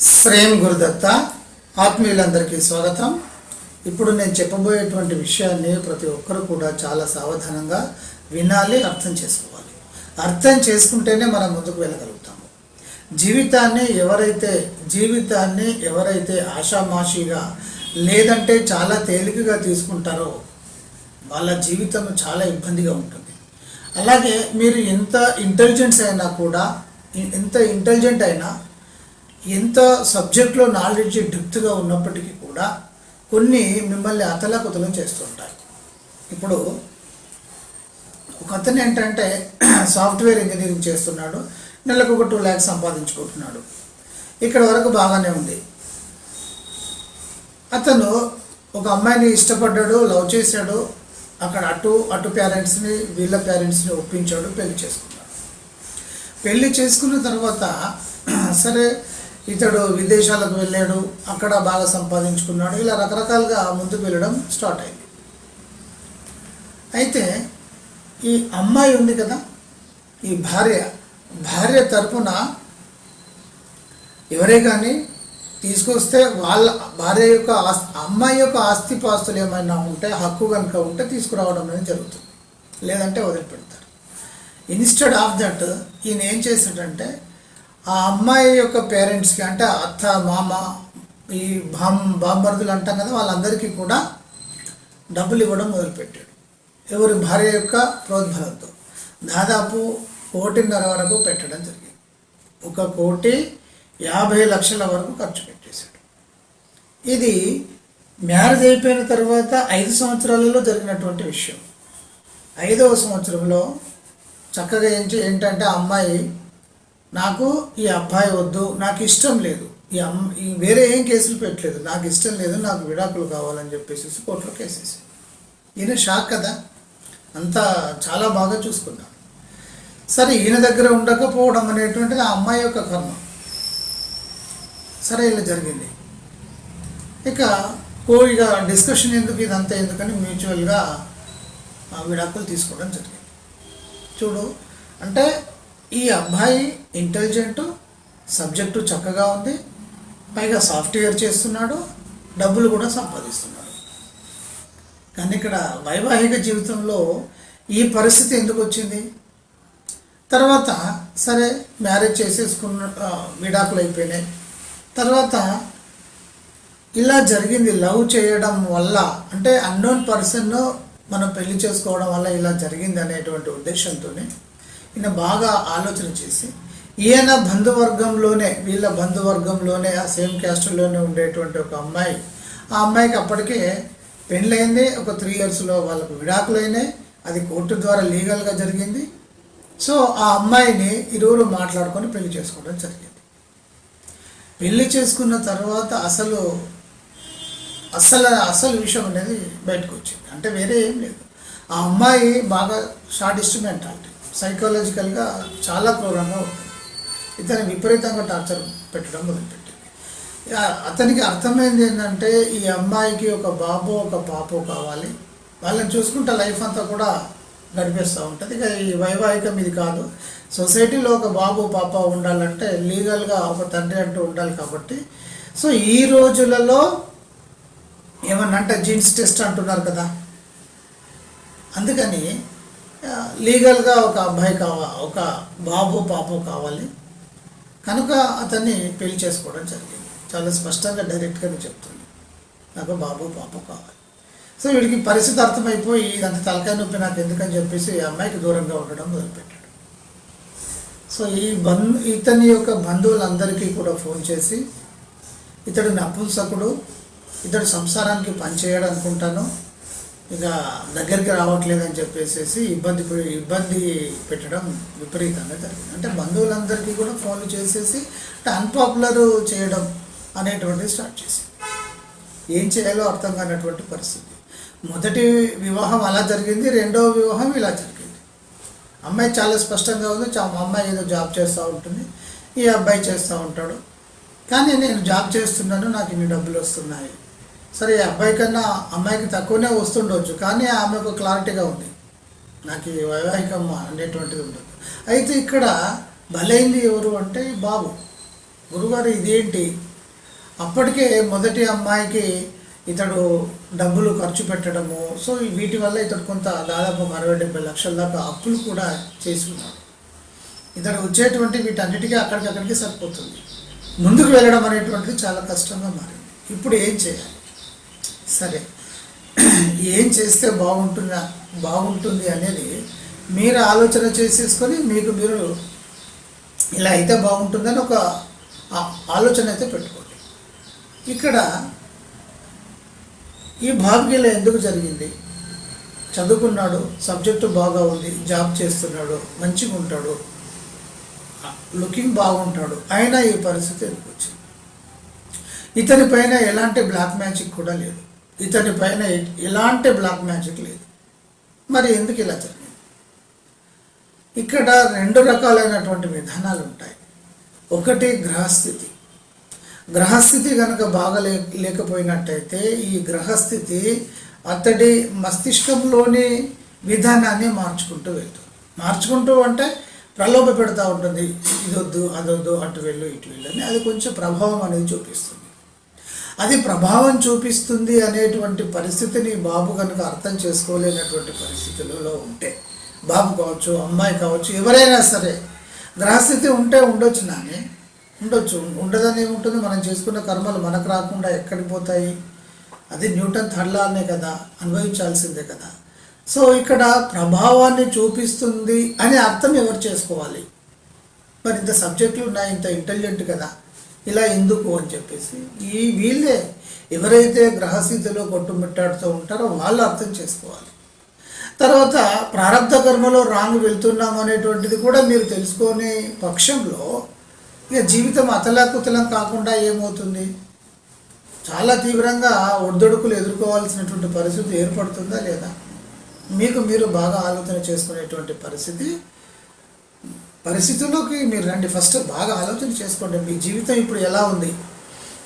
శ్రేయం గురుదత్త ఆత్మీయులందరికీ స్వాగతం. ఇప్పుడు నేను చెప్పబోయేటువంటి విషయాన్ని ప్రతి ఒక్కరు కూడా చాలా సావధానంగా వినాలి, అర్థం చేసుకోవాలి. అర్థం చేసుకుంటేనే మనం ముందుకు వెళ్ళగలుగుతాము. జీవితాన్ని ఎవరైతే ఆషామాషిగా లేదంటే చాలా తేలికగా తీసుకుంటారో వాళ్ళ జీవితం చాలా ఇబ్బందిగా ఉంటుంది. అలాగే మీరు ఎంత ఇంటెలిజెంట్ అయినా ఎంత సబ్జెక్ట్లో నాలెడ్జ్ డెప్త్గా ఉన్నప్పటికీ కూడా కొన్ని మిమ్మల్ని అతలాకుతలం చేస్తుంటాయి. ఇప్పుడు ఒక అతను ఏంటంటే సాఫ్ట్వేర్ ఇంజనీరింగ్ చేస్తున్నాడు, నెలకు ఒక 2 lakhs సంపాదించుకుంటున్నాడు. ఇక్కడ వరకు బాగానే ఉంది. అతను ఒక అమ్మాయిని ఇష్టపడ్డాడు, లవ్ చేశాడు. అక్కడ అటు పేరెంట్స్ని వీళ్ళ పేరెంట్స్ని ఒప్పించాడు, పెళ్లి చేసుకున్నాడు. పెళ్లి చేసుకున్న తర్వాత సరే ఇతడు విదేశాలకు వెళ్ళాడు, అక్కడ బాగా సంపాదించుకున్నాడు. ఇలా రకరకాలుగా ముందుకు వెళ్ళడం స్టార్ట్ అయింది. అయితే ఈ అమ్మాయి ఉంది కదా, ఈ భార్య తరపున ఎవరే కానీ తీసుకొస్తే వాళ్ళ అమ్మాయి యొక్క ఆస్తిపాస్తులు ఏమైనా ఉంటే, హక్కు కనుక ఉంటే తీసుకురావడం అనేది జరుగుతుంది, లేదంటే వదిలిపెడతారు. ఇన్స్టెడ్ ఆఫ్ దట్ ఈయన ఏం చేశాడంటే ఆ అమ్మాయి యొక్క పేరెంట్స్కి, అంటే అత్త మామ ఈ బామ్మర్దులు అంటాం కదా, వాళ్ళందరికీ కూడా డబ్బులు ఇవ్వడం మొదలుపెట్టాడు. ఎవరి భార్య యొక్క ప్రోద్బలంతో దాదాపు 1.5 వరకు పెట్టడం జరిగింది. 1,50,00,000 వరకు ఖర్చు పెట్టేశాడు. ఇది మ్యారేజ్ అయిపోయిన తర్వాత 5 సంవత్సరాలలో జరిగినటువంటి విషయం. 5వ సంవత్సరంలో చక్కగా ఏంటంటే అమ్మాయి, నాకు ఈ అబ్బాయి వద్దు, నాకు ఇష్టం లేదు, ఈ వేరే ఏం కేసులు పెట్టలేదు, నాకు ఇష్టం లేదు, నాకు విడాకులు కావాలని చెప్పేసి కోర్టులో కేసేసి. ఈయన షాక్ కదా, అంతా చాలా బాగా చూసుకున్నాడు. సరే ఈయన దగ్గర ఉండకపోవడం అనేటువంటిది ఆ అమ్మాయి యొక్క కర్మ. సరే ఇలా జరిగింది. ఇక డిస్కషన్ ఎందుకు, ఇదంతా ఎందుకని మ్యూచువల్గా విడాకులు తీసుకోవడం జరిగింది. చూడు, అంటే ఈ అబ్బాయి ఇంటెలిజెంటు, సబ్జెక్టు చక్కగా ఉంది, పైగా సాఫ్ట్వేర్ చేస్తున్నాడు, డబ్బులు కూడా సంపాదిస్తున్నాడు. కానీ ఇక్కడ వైవాహిక జీవితంలో ఈ పరిస్థితి ఎందుకు వచ్చింది? తర్వాత సరే మ్యారేజ్ చేసేసుకున్న, విడాకులు అయిపోయినాయి. తర్వాత ఇలా జరిగింది. లవ్ చేయడం వల్ల, అంటే అన్నోన్ పర్సన్ మనం పెళ్లి చేసుకోవడం వల్ల ఇలా జరిగింది అనేటువంటి ఉద్దేశంతోనే ఈయన బాగా ఆలోచన చేసి, ఈయన వీళ్ళ బంధువర్గంలోనే ఆ సేమ్ క్యాస్ట్లోనే ఉండేటువంటి ఒక అమ్మాయి, ఆ అమ్మాయికి అప్పటికే పెళ్ళయింది. ఒక 3 yearsలో వాళ్ళకు విడాకులు అయినాయి. అది కోర్టు ద్వారా లీగల్గా జరిగింది. సో ఆ అమ్మాయిని ఇరువురు మాట్లాడుకొని పెళ్లి చేసుకోవడం జరిగింది. పెళ్లి చేసుకున్న తర్వాత అసలు విషయం అనేది బయటకు వచ్చింది. అంటే వేరే ఏం లేదు, ఆ అమ్మాయి బాగా షార్టిస్ట్ మెంటాలిటీ, సైకలాజికల్గా చాలా క్రూరంగా ఉంటుంది. ఇతను విపరీతంగా టార్చర్ పెట్టడం మొదలుపెట్టింది. అతనికి అర్థమైంది ఏంటంటే ఈ అమ్మాయికి ఒక బాబు ఒక పాప కావాలి, వాళ్ళని చూసుకుంటే లైఫ్ అంతా కూడా గడిపేస్తూ ఉంటుంది. ఇక ఈ వైవాహికం ఇది కాదు, సొసైటీలో ఒక బాబు పాప ఉండాలంటే లీగల్గా ఒక తండ్రి అంటూ ఉండాలి. కాబట్టి సో ఈ రోజులలో ఏమన్నంటే జీన్స్ టెస్ట్ అంటున్నారు కదా, అందుకని లీగల్గా ఒక అబ్బాయి ఒక బాబు పాప కావాలి కనుక అతన్ని పెళ్లి చేసుకోవడం జరిగింది. చాలా స్పష్టంగా డైరెక్ట్గానే చెప్తుంది, నాకు బాబు పాప కావాలి. సో వీడికి పరిస్థితి అర్థమైపోయి ఇదంతా తలకాయ నొప్పి నాకు ఎందుకని చెప్పేసి ఆ అమ్మాయికి దూరంగా ఉండడం మొదలుపెట్టాడు. సో ఇతని యొక్క బంధువులందరికీ కూడా ఫోన్ చేసి, ఇతడు నపుంసకుడు, ఇతడు సంసారానికి పనిచేయడం అనుకుంటాను, ఇక దగ్గరికి రావట్లేదని చెప్పేసి ఇబ్బంది పెట్టడం విపరీతంగా జరిగింది. అంటే బంధువులందరికీ కూడా ఫోన్లు చేసేసి అన్పాపులర్ చేయడం అనేటువంటిది స్టార్ట్ చేసింది. ఏం చేయాలో అర్థం కానటువంటి పరిస్థితి. మొదటి వివాహం అలా జరిగింది, రెండవ వివాహం ఇలా జరిగింది. అమ్మాయి చాలా స్పష్టంగా ఉంది, అమ్మాయి ఏదో జాబ్ చేస్తూ ఉంటుంది, ఈ అబ్బాయి చేస్తూ ఉంటాడు. కానీ నేను జాబ్ చేస్తున్నాను, నాకు ఇన్ని డబ్బులు వస్తున్నాయి. సరే అబ్బాయి కన్నా అమ్మాయికి తక్కువనే వస్తుండవచ్చు, కానీ ఆమెకు క్లారిటీగా ఉంది, నాకు ఈ వైవాహికం అనేటువంటిది ఉండదు. అయితే ఇక్కడ బలైంది ఎవరు అంటే బాబు. గురుగారు ఇదేంటి, అప్పటికే మొదటి అమ్మాయికి ఇతడు డబ్బులు ఖర్చు పెట్టడము, సో వీటి వల్ల ఇతడు కొంత దాదాపు 60-70 లక్షల దాకా అప్పులు కూడా చేసుకున్నాడు. ఇతడు వచ్చేటువంటి వీటన్నిటికీ అక్కడికక్కడికి సరిపోతుంది. ముందుకు వెళ్ళడం అనేటువంటిది చాలా కష్టంగా మారింది. ఇప్పుడు ఏం చేయాలి? సరే, ఏం చేస్తే బాగుంటుంది అనేది మీరు ఆలోచన చేసేసుకొని మీకు మీరు ఇలా అయితే బాగుంటుందని ఒక ఆలోచన అయితే పెట్టుకోండి. ఇక్కడ ఈ బాబుకి ఇలా ఎందుకు జరిగింది? చదువుకున్నాడు, సబ్జెక్టు బాగా ఉంది, జాబ్ చేస్తున్నాడు, మంచిగా ఉంటాడు, లుకింగ్ బాగుంటాడు, అయినా ఈ పరిస్థితి ఎందుకు వచ్చింది? ఇతని పైన ఎలాంటి బ్లాక్ మ్యాజిక్ కూడా లేదు. ఇతని పైన ఎలాంటి బ్లాక్ మ్యాజిక్ లేదు. మరి ఎందుకు ఇలా జరిగింది? ఇక్కడ 2 రకాలైనటువంటి విధానాలు ఉంటాయి. ఒకటి గ్రహస్థితి. గ్రహస్థితి కనుక బాగా లేకపోయినట్టయితే ఈ గ్రహస్థితి అతడి మస్తిష్కంలోని విధానాన్ని మార్చుకుంటూ వెళ్తుంది. మార్చుకుంటూ అంటే ప్రలోభ పెడతా ఉంటుంది, ఇదొద్దు అదొద్దు, అటు వెళ్ళు ఇటు వెళ్ళు అని. అది కొంచెం ప్రభావం అనేది చూపిస్తుంది. అది ప్రభావం చూపిస్తుంది అనేటువంటి పరిస్థితిని బాబు కనుక అర్థం చేసుకోలేనటువంటి పరిస్థితులలో ఉంటే, బాబు కావచ్చు, అమ్మాయి కావచ్చు, ఎవరైనా సరే గ్రహస్థితి ఉంటే ఉండొచ్చు, ఉండదని ఏముంటుంది? మనం చేసుకున్న కర్మలు మనకు రాకుండా ఎక్కడికి పోతాయి? అది న్యూటన్ థర్డ్ లానే కదా, అనుభవించాల్సిందే కదా. సో ఇక్కడ ప్రభావాన్ని చూపిస్తుంది అని అర్థం ఎవరు చేసుకోవాలి? మరి ఇంత సబ్జెక్టులు ఉన్నాయి, ఇంత ఇంటెలిజెంట్ కదా, ఇలా ఎందుకు అని చెప్పేసి వీళ్ళే ఎవరైతే గ్రహస్థితిలో కొట్టుమిట్టాడుతూ ఉంటారో వాళ్ళు అర్థం చేసుకోవాలి. తర్వాత ప్రారంభ కర్మలో రాంగ్ వెళ్తున్నాం అనేటువంటిది కూడా మీరు తెలుసుకునే పక్షంలో ఇక జీవితం అతలాకుతలం కాకుండా ఏమవుతుంది? చాలా తీవ్రంగా ఒడిదొడుకులు ఎదుర్కోవాల్సినటువంటి పరిస్థితి ఏర్పడుతుందా లేదా? మీకు మీరు బాగా ఆలోచన చేసుకునేటువంటి పరిస్థితుల్లోకి మీరు రండి. ఫస్ట్ బాగా ఆలోచన చేసుకోండి. మీ జీవితం ఇప్పుడు ఎలా ఉంది?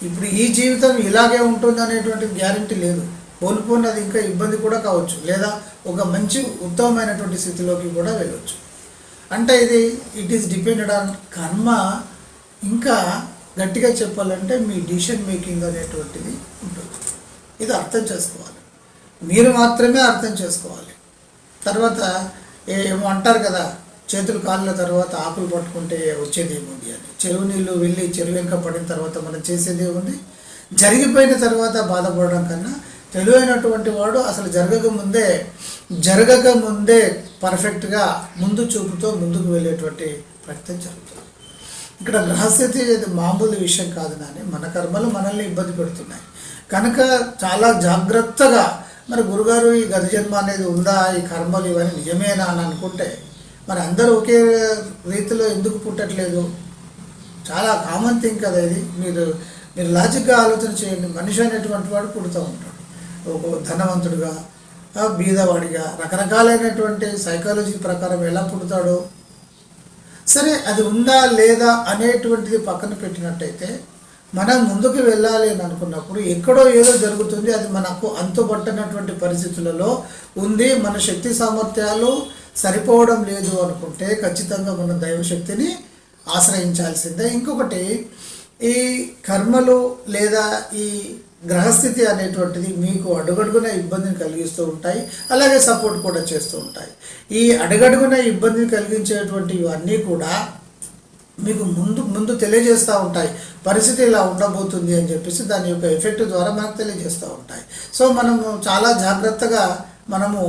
ఇప్పుడు ఈ జీవితం ఇలాగే ఉంటుంది అనేటువంటి గ్యారంటీ లేదు. కోల్పోయినది ఇంకా ఇబ్బంది కూడా కావచ్చు, లేదా ఒక మంచి ఉత్తమమైనటువంటి స్థితిలోకి కూడా వెళ్ళవచ్చు. అంటే ఇట్ ఈస్ డిపెండెడ్ ఆన్ కర్మ. ఇంకా గట్టిగా చెప్పాలంటే మీ డిసిషన్ మేకింగ్ అనేటువంటిది ఉంటుంది. ఇది అర్థం చేసుకోవాలి, మీరు మాత్రమే అర్థం చేసుకోవాలి. తర్వాత ఏమో అంటారు కదా, చేతులు కాళ్ళ తర్వాత ఆకులు పట్టుకుంటే వచ్చేది ఏముంది అని. చెరువు నీళ్ళు వెళ్ళి చెరువు వెనుక పడిన తర్వాత మనం చేసేది ఏముంది? జరిగిపోయిన తర్వాత బాధపడడం కన్నా తెలివైనటువంటి వాడు అసలు జరగక ముందే పర్ఫెక్ట్గా ముందు చూపుతో ముందుకు వెళ్ళేటువంటి ప్రయత్నం జరుగుతుంది. ఇక్కడ గ్రహస్థితి మామూలు విషయం కాదు నాని. మన కర్మలు మనల్ని ఇబ్బంది పెడుతున్నాయి కనుక చాలా జాగ్రత్తగా, మరి గురుగారు ఈ గత జన్మ అనేది ఉందా, ఈ కర్మలు ఇవన్నీ నిజమేనా అని అనుకుంటే మరి అందరూ ఒకే రీతిలో ఎందుకు పుట్టట్లేదు? చాలా కామన్ థింగ్ కదా ఇది. మీరు లాజిక్గా ఆలోచన చేయండి. మనిషి అనేటువంటి వాడు పుడుతూ ఉంటాడు, ఒక ధనవంతుడిగా, బీదవాడిగా, రకరకాలైనటువంటి సైకాలజీ ప్రకారం ఎలా పుడతాడో. సరే, అది ఉందా లేదా అనేటువంటిది పక్కన పెట్టినట్టయితే మనం ముందుకు వెళ్ళాలి అని అనుకున్నప్పుడు ఎక్కడో ఏదో జరుగుతుంది, అది మనకు అంతుపట్టనటువంటి పరిస్థితులలో ఉంది, మన శక్తి సామర్థ్యాలు సరిపోవడం లేదు అనుకుంటే ఖచ్చితంగా మన దైవశక్తిని ఆశ్రయించాల్సిందే. ఇంకొకటి, ఈ కర్మలు లేదా ఈ గ్రహస్థితి అనేటువంటిది మీకు అడుగడుగున ఇబ్బందిని కలిగిస్తూ ఉంటాయి, అలాగే సపోర్ట్ కూడా చేస్తూ ఉంటాయి. ఈ అడుగడుగున ఇబ్బందిని కలిగించేటువంటి ఇవన్నీ కూడా మీకు ముందు తెలియజేస్తూ ఉంటాయి, పరిస్థితి ఇలా ఉండబోతుంది అని చెప్పేసి దాని యొక్క ఎఫెక్ట్ ద్వారా మనకు తెలియజేస్తూ ఉంటాయి. సో మనము చాలా జాగ్రత్తగా మనము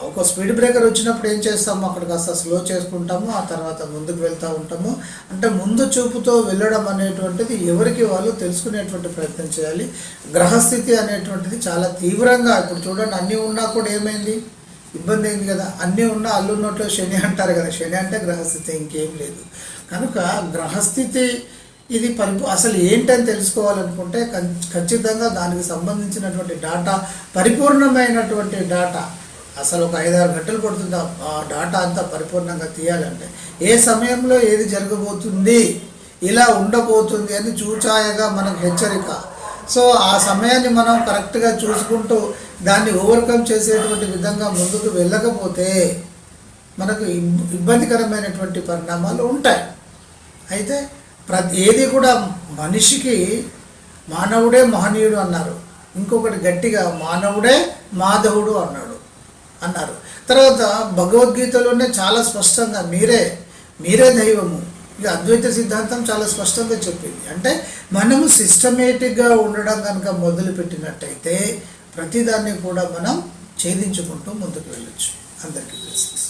ఒక స్పీడ్ బ్రేకర్ వచ్చినప్పుడు ఏం చేస్తాము, అక్కడ కాస్త స్లో చేసుకుంటాము, ఆ తర్వాత ముందుకు వెళ్తూ ఉంటాము. అంటే ముందు చూపుతో వెళ్ళడం అనేటువంటిది ఎవరికి వాళ్ళు తెలుసుకునేటువంటి ప్రయత్నం చేయాలి. గ్రహస్థితి అనేటువంటిది చాలా తీవ్రంగా, ఇప్పుడు చూడండి, అన్నీ ఉన్నా కూడా ఏమైంది, ఇబ్బంది అయింది కదా. అన్నీ ఉన్నా అల్లున్నట్లో శని అంటారు కదా, శని అంటే గ్రహస్థితి, ఇంకేం లేదు. కనుక గ్రహస్థితి ఇది అసలు ఏంటని తెలుసుకోవాలనుకుంటే ఖచ్చితంగా దానికి సంబంధించినటువంటి డాటా, పరిపూర్ణమైనటువంటి డాటా, అసలు ఒక 5-6 గంటలు పడుతుంది ఆ డాటా అంతా పరిపూర్ణంగా తీయాలంటే. ఏ సమయంలో ఏది జరగబోతుంది, ఇలా ఉండబోతుంది అని చూచాయగా మనకు హెచ్చరిక. సో ఆ సమయాన్ని మనం కరెక్ట్గా చూసుకుంటూ దాన్ని ఓవర్కమ్ చేసేటువంటి విధంగా ముందుకు వెళ్ళకపోతే మనకు ఇబ్బందికరమైనటువంటి పరిణామాలు ఉంటాయి. అయితే ఏది కూడా మనిషికి మానవుడే మహనీయుడు అన్నారు, ఇంకొకటి గట్టిగా మానవుడే మాధవుడు అన్నారు. తర్వాత భగవద్గీతలోనే చాలా స్పష్టంగా మీరే దైవము, ఇక అద్వైత సిద్ధాంతం చాలా స్పష్టంగా చెప్పింది. అంటే మనము సిస్టమేటిక్గా ఉండడం కనుక మొదలుపెట్టినట్టయితే ప్రతిదాన్ని కూడా మనం ఛేదించుకుంటూ ముందుకు వెళ్ళొచ్చు. అందరికీ బ్లెస్సింగ్స్.